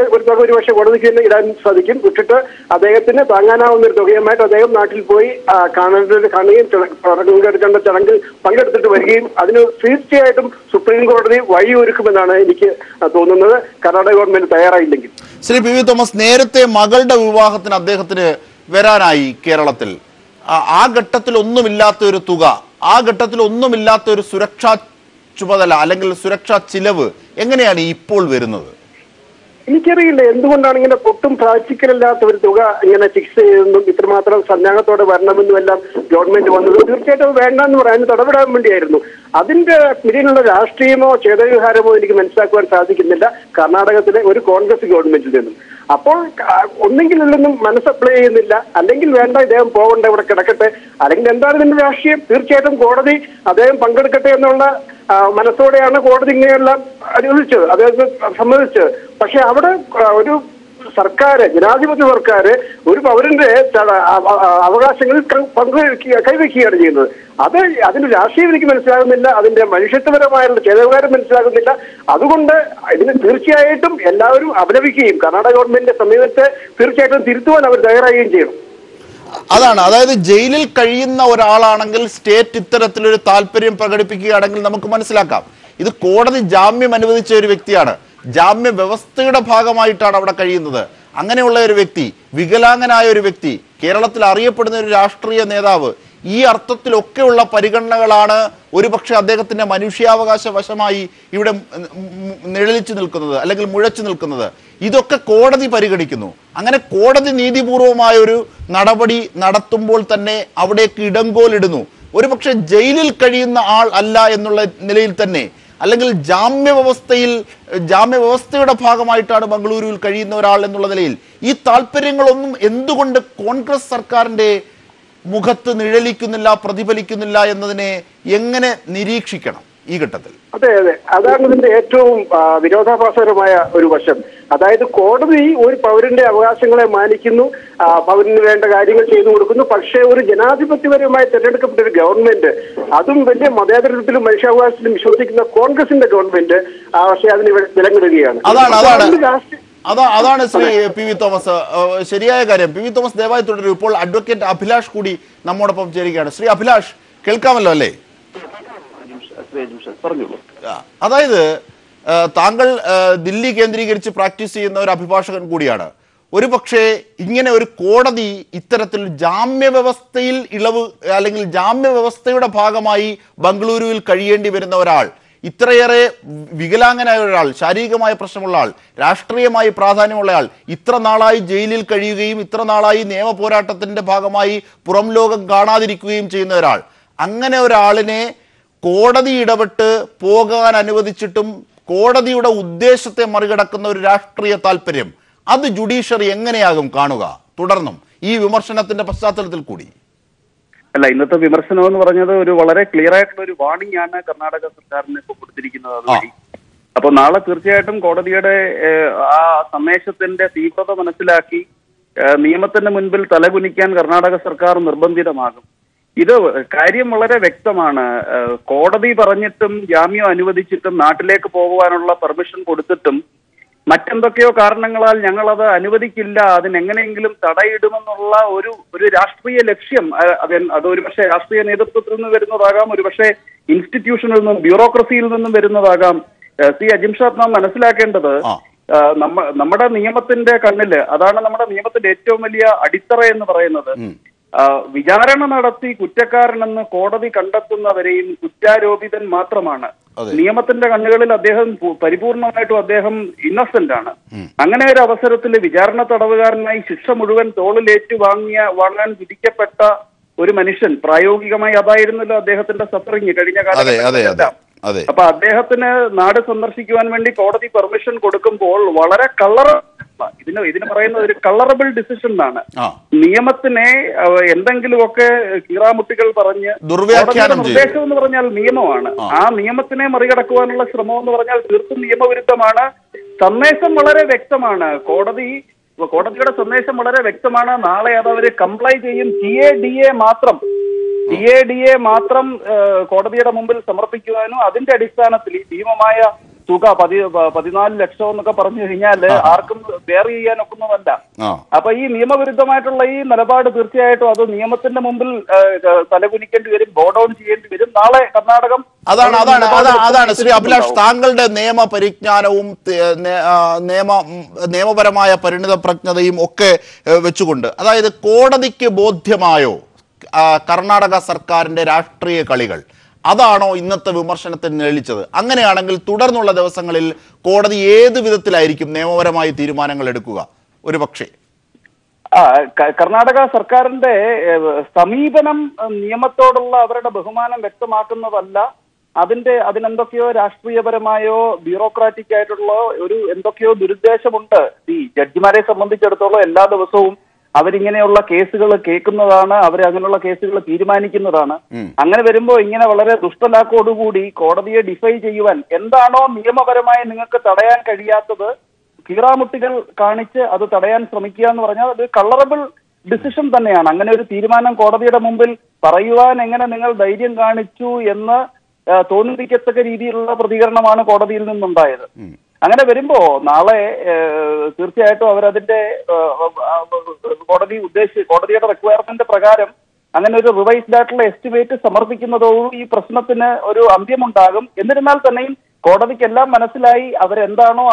Speaker 3: ഒരുപക്ഷെ കോടതിക്ക് തന്നെ ഇടാൻ സാധിക്കും. വിട്ടിട്ട് അദ്ദേഹത്തിന് താങ്ങാനാവുന്ന ഒരു തുകയുമായിട്ട് അദ്ദേഹം നാട്ടിൽ പോയി കാണുകയും ചടങ്ങെടുക്കേണ്ട ചടങ്ങിൽ പങ്കെടുത്തിട്ട് വരികയും അതിന് തീർച്ചയായിട്ടും സുപ്രീം കോടതി വഴിയൊരുക്കുമെന്നാണ് എനിക്ക് തോന്നുന്നത്, കർണാടക ഗവൺമെന്റ് തയ്യാറായില്ലെങ്കിൽ.
Speaker 1: ശ്രീ പി വി തോമസ്, നേരത്തെ മകളുടെ വിവാഹത്തിന് അദ്ദേഹത്തിന് വരാനായി കേരളത്തിൽ. ആ ഘട്ടത്തിൽ ഒന്നുമില്ലാത്ത ഒരു തുക, ആ ഘട്ടത്തിൽ ഒന്നുമില്ലാത്ത ഒരു സുരക്ഷാ ചുമതല അല്ലെങ്കിൽ സുരക്ഷാ ചിലവ് എങ്ങനെയാണ് ഇപ്പോൾ വരുന്നത്?
Speaker 3: എനിക്കറിയില്ല എന്തുകൊണ്ടാണ് ഇങ്ങനെ ഒട്ടും പ്രാക്ടിക്കൽ അല്ലാത്ത ഒരു തുക ഇങ്ങനെ ഫിക്സ് ചെയ്യുന്നതും ഇത്രമാത്രം സന്നാഹത്തോടെ വരണമെന്നും എല്ലാം ഗവൺമെന്റ് വന്നത്. തീർച്ചയായിട്ടും വേണ്ടെന്ന് പറയാൻ തടവിടാൻ വേണ്ടിയായിരുന്നു. അതിന്റെ പിന്നിലുള്ള രാഷ്ട്രീയമോ ചേതവിഹാരമോ എനിക്ക് മനസ്സിലാക്കുവാൻ സാധിക്കുന്നില്ല കർണാടകത്തിലെ ഒരു കോൺഗ്രസ് ഗവൺമെന്റിൽ നിന്നും. അപ്പോൾ ഒന്നെങ്കിൽ ഇതിലൊന്നും മനസ്സപ്ലൈ ചെയ്യുന്നില്ല, അല്ലെങ്കിൽ വേണ്ട ഇദ്ദേഹം പോകണ്ട, ഇവിടെ കിടക്കട്ടെ, അല്ലെങ്കിൽ എന്താണ് ഇതിന്റെ രാഷ്ട്രീയം. തീർച്ചയായിട്ടും കോടതി അദ്ദേഹം പങ്കെടുക്കട്ടെ എന്നുള്ള മനസ്സോടെയാണ് കോടതി ഇങ്ങനെയുള്ള അനുവദിച്ചത്, അദ്ദേഹത്തെ സമ്മതിച്ചത്. പക്ഷെ അവിടെ ഒരു സർക്കാർ, ജനാധിപത്യ സർക്കാർ ഒരു പൗരന്റെ അവകാശങ്ങളിൽ കൈവയ്ക്കുകയാണ് ചെയ്യുന്നത്. അതിന്റെ രാഷ്ട്രീയം എനിക്ക് മനസ്സിലാകുന്നില്ല, അതിന്റെ മനുഷ്യത്വപരമായുള്ള ചേതവകാരം മനസ്സിലാകുന്നില്ല. അതുകൊണ്ട് ഇതിന് തീർച്ചയായിട്ടും എല്ലാവരും അപലപിക്കുകയും കർണാടക ഗവൺമെന്റിന്റെ സമീപത്തെ തീർച്ചയായിട്ടും തിരുത്തുവാൻ അവർ തയ്യാറാകുകയും ചെയ്യണം.
Speaker 1: അതാണ്, അതായത് ജയിലിൽ കഴിയുന്ന ഒരാളാണെങ്കിൽ സ്റ്റേറ്റ് ഇത്തരത്തിലൊരു താല്പര്യം പ്രകടിപ്പിക്കുകയാണെങ്കിൽ നമുക്ക് മനസ്സിലാക്കാം. ഇത് കോടതി ജാമ്യം അനുവദിച്ച ഒരു വ്യക്തിയാണ്, ജാമ്യ വ്യവസ്ഥയുടെ ഭാഗമായിട്ടാണ് അവിടെ കഴിയുന്നത്. അങ്ങനെയുള്ള ഒരു വ്യക്തി, വികലാംഗനായ ഒരു വ്യക്തി, കേരളത്തിൽ അറിയപ്പെടുന്ന ഒരു രാഷ്ട്രീയ നേതാവ്, ഈ അർത്ഥത്തിലൊക്കെയുള്ള പരിഗണനകളാണ് ഒരുപക്ഷെ അദ്ദേഹത്തിന്റെ മനുഷ്യാവകാശ വശമായി ഇവിടെ നിഴലിച്ചു നിൽക്കുന്നത് അല്ലെങ്കിൽ മുഴച്ചു നിൽക്കുന്നത്. ഇതൊക്കെ കോടതി പരിഗണിക്കുന്നു. അങ്ങനെ കോടതി നീതിപൂർവമായ ഒരു നടപടി നടത്തുമ്പോൾ തന്നെ അവിടേക്ക് ഇടങ്കോലിടുന്നു. ഒരുപക്ഷെ ജയിലിൽ കഴിയുന്ന ആൾ അല്ല എന്നുള്ള നിലയിൽ തന്നെ, അല്ലെങ്കിൽ ജാമ്യവ്യവസ്ഥയുടെ ഭാഗമായിട്ടാണ് ബംഗളൂരുവിൽ കഴിയുന്ന ഒരാൾ എന്നുള്ള നിലയിൽ ഈ താല്പര്യങ്ങളൊന്നും എന്തുകൊണ്ട് കോൺഗ്രസ് സർക്കാരിന്റെ മുഖത്ത് നിഴലിക്കുന്നില്ല, പ്രതിഫലിക്കുന്നില്ല എന്നതിനെ എങ്ങനെ നിരീക്ഷിക്കണം ഈ ഘട്ടത്തിൽ?
Speaker 3: അതെ, അതാണ് ഇതിന്റെ ഏറ്റവും വിരോധാഭാസകരമായ ഒരു വശം. അതായത് കോടതി ഒരു പൗരന്റെ അവകാശങ്ങളെ മാനിക്കുന്നു, പൗരന് വേണ്ട കാര്യങ്ങൾ ചെയ്തു കൊടുക്കുന്നു. പക്ഷേ ഒരു ജനാധിപത്യപരമായി തെരഞ്ഞെടുക്കപ്പെട്ട ഒരു ഗവൺമെന്റ്, അതും വലിയ മതേതരത്വത്തിലും മനുഷ്യാവകാശത്തിലും വിശ്വസിക്കുന്ന കോൺഗ്രസിന്റെ ഗവൺമെന്റ് പക്ഷേ അതിന് വിലങ്ങിടുകയാണ്.
Speaker 1: അതാണ് ശ്രീ പി വി തോമസ്, ശരിയായ കാര്യം. പി വി തോമസ് ദയവായി തുടരും. ഇപ്പോൾ അഡ്വക്കേറ്റ് അഭിലാഷ് കൂടി നമ്മോടൊപ്പം ചേരുകയാണ്. ശ്രീ അഭിലാഷ്, കേൾക്കാമല്ലോ അല്ലേ? അതായത് താങ്കൾ ദില്ലി കേന്ദ്രീകരിച്ച് പ്രാക്ടീസ് ചെയ്യുന്ന ഒരു അഭിഭാഷകൻ കൂടിയാണ്. ഒരു പക്ഷേ ഇങ്ങനെ ഒരു കോടതി ഇത്തരത്തിൽ ജാമ്യവ്യവസ്ഥയിൽ ഇളവ് അല്ലെങ്കിൽ ജാമ്യവ്യവസ്ഥയുടെ ഭാഗമായി ബംഗളൂരുവിൽ കഴിയേണ്ടി വരുന്ന ഒരാൾ, ഇത്രയേറെ വികലാംഗനായ ഒരാൾ, ശാരീരികമായ പ്രശ്നമുള്ള ആൾ, രാഷ്ട്രീയമായി പ്രാധാന്യമുള്ള ആൾ, ഇത്ര നാളായി ജയിലിൽ കഴിയുകയും ഇത്ര നാളായി നിയമ പോരാട്ടത്തിന്റെ ഭാഗമായി പുറം ലോകം കാണാതിരിക്കുകയും ചെയ്യുന്ന ഒരാൾ, അങ്ങനെ ഒരാളിനെ കോടതി ഇടപെട്ട് പോകാൻ അനുവദിച്ചിട്ടും കോടതിയുടെ ഉദ്ദേശത്തെ മറികടക്കുന്ന ഒരു രാഷ്ട്രീയ താല്പര്യം, അത് ജുഡീഷ്യറി എങ്ങനെയാകും കാണുക? തുടർന്നും ഈ വിമർശനത്തിന്റെ പശ്ചാത്തലത്തിൽ കൂടി.
Speaker 4: അല്ല, ഇന്നത്തെ വിമർശനം എന്ന് പറഞ്ഞത് ഒരു വളരെ ക്ലിയർ ആയിട്ടുള്ള ഒരു വാർണിംഗ് ആണ് കർണാടക സർക്കാരിന് ഇപ്പോൾ കൊടുത്തിരിക്കുന്നത് അതുവഴി. അപ്പൊ നാളെ തീർച്ചയായിട്ടും കോടതിയുടെ ആ സന്ദേശത്തിന്റെ തീവ്രത മനസ്സിലാക്കി നിയമത്തിന്റെ മുൻപിൽ തലകുനിക്കാൻ കർണാടക സർക്കാർ നിർബന്ധിതമാകും. ഇത് കാര്യം വളരെ വ്യക്തമാണ്. കോടതി പറഞ്ഞിട്ടും ജാമ്യം അനുവദിച്ചിട്ടും നാട്ടിലേക്ക് പോകുവാനുള്ള പെർമിഷൻ കൊടുത്തിട്ടും മറ്റെന്തൊക്കെയോ കാരണങ്ങളാൽ ഞങ്ങളത് അനുവദിക്കില്ല, അതിനെങ്ങനെയെങ്കിലും തടയിടുമെന്നുള്ള ഒരു രാഷ്ട്രീയ ലക്ഷ്യം, അത് ഒരുപക്ഷെ രാഷ്ട്രീയ നേതൃത്വത്തിൽ നിന്ന് വരുന്നതാകാം, ഒരുപക്ഷെ ഇൻസ്റ്റിറ്റ്യൂഷനിൽ നിന്നും ബ്യൂറോക്രസിയിൽ നിന്നും വരുന്നതാകാം. സി അജിംഷാദ്, നാം മനസ്സിലാക്കേണ്ടത് നമ്മുടെ നിയമത്തിന്റെ കണ്ണില്, അതാണ് നമ്മുടെ നിയമത്തിന്റെ ഏറ്റവും വലിയ അടിത്തറ എന്ന് പറയുന്നത്. വിചാരണ നടത്തി കുറ്റക്കാരനെന്ന് കോടതി കണ്ടെത്തുന്നവരെയും കുറ്റാരോപിതൻ മാത്രമാണ്. നിയമത്തിന്റെ കണ്ണുകളിൽ അദ്ദേഹം പരിപൂർണമായിട്ടും അദ്ദേഹം ഇന്നസെന്റ് ആണ്. അങ്ങനെ ഒരു അവസരത്തിൽ വിചാരണ തടവുകാരനായി ശിക്ഷ മുഴുവൻ തോളിലേറ്റു വാങ്ങാൻ വിധിക്കപ്പെട്ട ഒരു മനുഷ്യൻ, പ്രായോഗികമായി അതായിരുന്നല്ലോ അദ്ദേഹത്തിന്റെ സഫറിങ് കഴിഞ്ഞ കാലഘട്ടത്തിലെല്ലാം. അപ്പൊ അദ്ദേഹത്തിന് നാട് സന്ദർശിക്കുവാൻ വേണ്ടി കോടതി പെർമിഷൻ കൊടുക്കുമ്പോൾ വളരെ ഇതിന് പറയുന്നത് ഒരു കളറബിൾ ഡിസിഷൻ എന്നാണ്. നിയമത്തിനെ എന്തെങ്കിലുമൊക്കെ കീറാമുട്ടികൾ പറഞ്ഞ് നിർദ്ദേശം എന്ന് പറഞ്ഞാൽ നിയമമാണ്. ആ നിയമത്തിനെ മറികടക്കുവാനുള്ള ശ്രമം എന്ന് പറഞ്ഞാൽ തീർത്തും നിയമവിരുദ്ധമാണ്. സന്ദേശം വളരെ വ്യക്തമാണ്. കോടതിയുടെ സന്ദേശം വളരെ വ്യക്തമാണ്. നാളെ അത് അവര് കംപ്ലൈ ചെയ്യും. TA മാത്രം കോടതിയുടെ മുമ്പിൽ സമർപ്പിക്കുവാനും അതിന്റെ അടിസ്ഥാനത്തിൽ ഈ ഭീമമായ തുക 14 ലക്ഷം എന്നൊക്കെ പറഞ്ഞു കഴിഞ്ഞാൽ ആർക്കും ബെയർ ചെയ്യാനൊക്കുന്നതല്ല. അപ്പൊ ഈ നിയമവിരുദ്ധമായിട്ടുള്ള ഈ നിലപാട് തീർച്ചയായിട്ടും അത് നിയമത്തിന്റെ മുമ്പിൽ തലകുനിക്കേണ്ടി വരും, ബോ ഡൗൺ ചെയ്യേണ്ടി വരും. നാളെ കർണാടകം
Speaker 1: അതാണ് ശ്രീ അഭിലാഷ്, താങ്കളുടെ നിയമ പരിജ്ഞാനവും നിയമപരമായ പരിണിത പ്രജ്ഞതയും ഒക്കെ വെച്ചുകൊണ്ട്, അതായത് കോടതിക്ക് ബോധ്യമായോ കർണാടക സർക്കാരിന്റെ രാഷ്ട്രീയ കളികൾ? അതാണോ ഇന്നത്തെ വിമർശനത്തിന് നിഴലിച്ചത്? അങ്ങനെയാണെങ്കിൽ തുടർന്നുള്ള ദിവസങ്ങളിൽ കോടതി ഏത് വിധത്തിലായിരിക്കും നിയമപരമായി തീരുമാനങ്ങൾ എടുക്കുക? ഒരു പക്ഷേ
Speaker 4: കർണാടക സർക്കാരിന്റെ സമീപനം നിയമത്തോടുള്ള അവരുടെ ബഹുമാനം വ്യക്തമാക്കുന്നതല്ല. അതിനെന്തൊക്കെയോ രാഷ്ട്രീയപരമായോ ബ്യൂറോക്രാറ്റിക് ആയിട്ടുള്ള എന്തൊക്കെയോ ദുരുദ്ദേശമുണ്ട്. ഈ ജഡ്ജിമാരെ സംബന്ധിച്ചിടത്തോളം എല്ലാ ദിവസവും അവരിങ്ങനെയുള്ള കേസുകൾ കേൾക്കുന്നതാണ്, അവർ അങ്ങനെയുള്ള കേസുകൾ തീരുമാനിക്കുന്നതാണ്. അങ്ങനെ വരുമ്പോൾ ഇങ്ങനെ വളരെ ദുഷ്ടലാക്കോടുകൂടി കോടതിയെ ഡിഫൈ ചെയ്യുവാൻ എന്താണോ നിയമപരമായി നിങ്ങൾക്ക് തടയാൻ കഴിയാത്തത്, കീറാമുട്ടികൾ കാണിച്ച് അത് തടയാൻ ശ്രമിക്കുക എന്ന് പറഞ്ഞാൽ അത് കളറബിൾ ഡിസിഷൻ തന്നെയാണ്. അങ്ങനെ ഒരു തീരുമാനം കോടതിയുടെ മുമ്പിൽ പറയുവാൻ എങ്ങനെ നിങ്ങൾ ധൈര്യം കാണിച്ചു എന്ന് തോന്നിപ്പിക്കത്തക്ക രീതിയിലുള്ള പ്രതികരണമാണ് കോടതിയിൽ നിന്നുണ്ടായത്. അങ്ങനെ വരുമ്പോ നാളെ തീർച്ചയായിട്ടും അവരതിന്റെ കോടതിയുടെ റിക്വയർമെന്റ് പ്രകാരം അങ്ങനെ ഒരു റിവൈസ്ഡ് ആയിട്ടുള്ള എസ്റ്റിമേറ്റ് സമർപ്പിക്കുന്നതോടുകൂടി ഈ പ്രശ്നത്തിന് ഒരു അന്ത്യമുണ്ടാകും. എന്നിരുന്നാൽ തന്നെയും കോടതിക്കെല്ലാം മനസ്സിലായി അവരെന്താണോ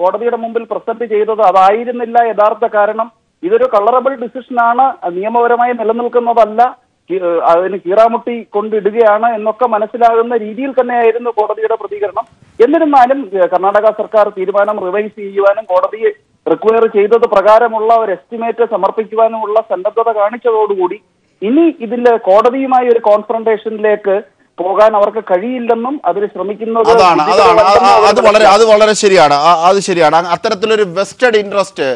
Speaker 4: കോടതിയുടെ മുമ്പിൽ പ്രസന്റ് ചെയ്തത് അതായിരുന്നില്ല യഥാർത്ഥ കാരണം. ഇതൊരു കളറബിൾ ഡിസിഷനാണ്, നിയമപരമായി നിലനിൽക്കുന്നതല്ല, അതിന് കീറാമുട്ടി കൊണ്ടിടുകയാണ് എന്നൊക്കെ മനസ്സിലാകുന്ന രീതിയിൽ തന്നെയായിരുന്നു കോടതിയുടെ പ്രതികരണം. എന്നിരുന്നാലും കർണാടക സർക്കാർ തീരുമാനം റിവൈസ് ചെയ്യുവാനും കോടതിയെ റിക്വയർ ചെയ്തത് പ്രകാരമുള്ള ഒരു എസ്റ്റിമേറ്റ് സമർപ്പിക്കുവാനുമുള്ള സന്നദ്ധത കാണിച്ചതോടുകൂടി ഇനി ഇതിന്റെ കോടതിയുമായി ഒരു കോൺഫ്രണ്ടേഷനിലേക്ക് പോകാൻ അവർക്ക് കഴിയില്ലെന്നും അതിന് ശ്രമിക്കുന്നത്
Speaker 1: അത് വളരെ ശരിയാണ്. അത് ശരിയാണ്. അത്തരത്തിലൊരു വെസ്റ്റഡ് ഇൻട്രസ്റ്റ്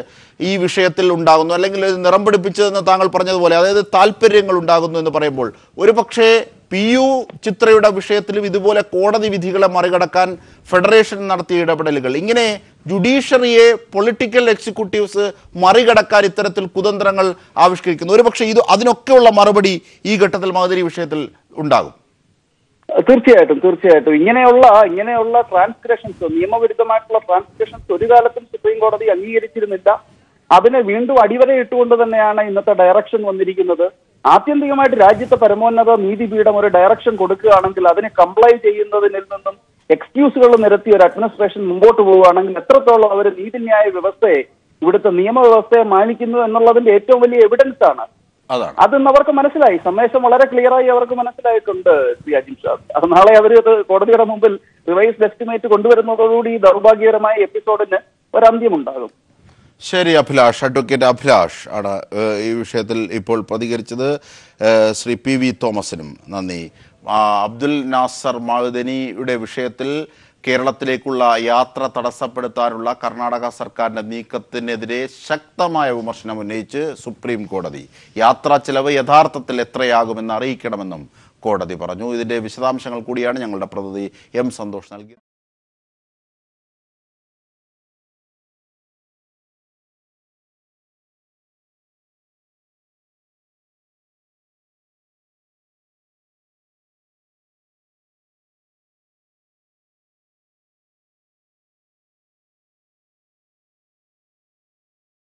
Speaker 1: ഈ വിഷയത്തിൽ ഉണ്ടാകുന്നു, അല്ലെങ്കിൽ നിറം പിടിപ്പിച്ചതെന്ന് താങ്കൾ പറഞ്ഞതുപോലെ, അതായത് താല്പര്യങ്ങൾ ഉണ്ടാകുന്നു എന്ന് പറയുമ്പോൾ ഒരു പക്ഷേ PU ചിത്രയുടെ വിഷയത്തിലും ഇതുപോലെ കോടതി വിധികളെ മറികടക്കാൻ ഫെഡറേഷൻ നടത്തിയ ഇടപെടലുകൾ, ഇങ്ങനെ ജുഡീഷ്യറിയെ പൊളിറ്റിക്കൽ എക്സിക്യൂട്ടീവ്സ് മറികടക്കാൻ ഇത്തരത്തിൽ കുതന്ത്രങ്ങൾ ആവിഷ്കരിക്കുന്നു. ഒരു പക്ഷേ അതിനൊക്കെയുള്ള മറുപടി ഈ ഘട്ടത്തിൽ മഹദരി വിഷയത്തിൽ ഉണ്ടാകും.
Speaker 4: തീർച്ചയായിട്ടും ഇങ്ങനെയുള്ള ട്രാൻസ്ഗ്രഷൻസ്, നിയമവിരുദ്ധമായിട്ടുള്ള ട്രാൻസ്ഗ്രഷൻസ് ഒരു കാലത്തും സുപ്രീം കോടതി അംഗീകരിച്ചിരുന്നില്ല. അതിനെ വീണ്ടും അടിവരയിട്ടുകൊണ്ട് തന്നെയാണ് ഇന്നത്തെ ഡയറക്ഷൻ വന്നിരിക്കുന്നത്. ആത്യന്തികമായിട്ട് രാജ്യത്തെ പരമോന്നത നീതിപീഠം ഒരു ഡയറക്ഷൻ കൊടുക്കുകയാണെങ്കിൽ അതിനെ കംപ്ലൈ ചെയ്യുന്നതിൽ നിന്നും എക്സ്ക്യൂസുകൾ നിരത്തി ഒരു അഡ്മിനിസ്ട്രേഷൻ മുമ്പോട്ട് പോവുകയാണെങ്കിൽ എത്രത്തോളം അവർ നീതിന്യായ വ്യവസ്ഥയെ, ഇവിടുത്തെ നിയമവ്യവസ്ഥയെ മാനിക്കുന്നു എന്നുള്ളതിന്റെ ഏറ്റവും വലിയ എവിഡൻസ് ആണ്. അതെന്ന് അവർക്ക് മനസ്സിലായി. സന്ദേശം വളരെ ക്ലിയറായി അവർക്ക് മനസ്സിലായിട്ടുണ്ട് ശ്രീ അജിം ഷാദ്. അത് നാളെ അവർ കോടതിയുടെ മുമ്പിൽ റിവൈസ്ഡ് എസ്റ്റിമേറ്റ് കൊണ്ടുവരുന്നതോടുകൂടി ഈ ദൗർഭാഗ്യകരമായ എപ്പിസോഡിന് ഒരന്ത്യമുണ്ടാകും.
Speaker 1: ശരി അഭിലാഷ്, അഡ്വക്കേറ്റ് അഭിലാഷ് ആണ് ഈ വിഷയത്തിൽ ഇപ്പോൾ പ്രതികരിച്ചത്. ശ്രീ PV തോമസിനും നന്ദി. അബ്ദുൽ നാസർ മഅ്ദനിയുടെ വിഷയത്തിൽ കേരളത്തിലേക്കുള്ള യാത്ര തടസ്സപ്പെടുത്താനുള്ള കർണാടക സർക്കാരിൻ്റെ നീക്കത്തിനെതിരെ ശക്തമായ വിമർശനം ഉന്നയിച്ച് സുപ്രീം കോടതി. യാത്രാ ചെലവ് യഥാർത്ഥത്തിൽ എത്രയാകുമെന്ന് അറിയിക്കണമെന്നും കോടതി പറഞ്ഞു. ഇതിൻ്റെ വിശദാംശങ്ങൾ കൂടിയാണ് ഞങ്ങളുടെ പ്രതിനിധി M. സന്തോഷ് നൽകിയത്.